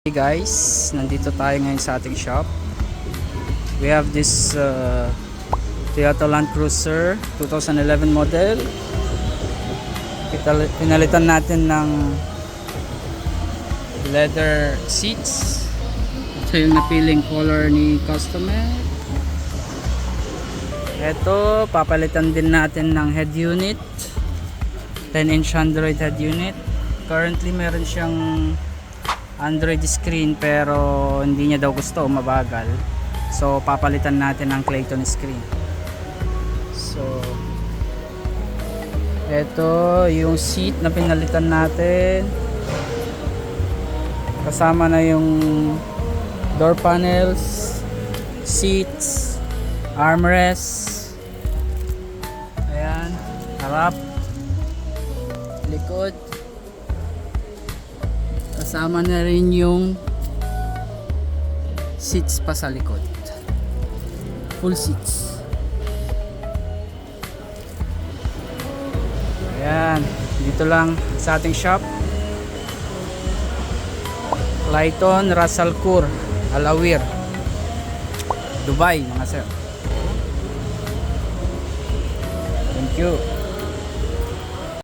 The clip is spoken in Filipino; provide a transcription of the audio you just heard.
Hey guys, nandito tayo ngayon sa ating shop. We have this Toyota Land Cruiser 2011 model. Pinalitan natin ng leather seats. Ito yung napiling color ni customer. Ito, papalitan din natin ng head unit, 10-inch Android head unit. Currently meron siyang Android screen pero hindi niya daw gusto, mabagal. So papalitan natin ng Clayton screen. So ito yung seat na pinalitan natin. Kasama na yung door panels, seats, armrest. Ayan, harap, likod. Kasama na rin yung seats pa sa likod. Full seats. Ayan, dito lang sa ating shop. Clayton Ras Al Khor, Al Awir, Dubai mga sir. Thank you.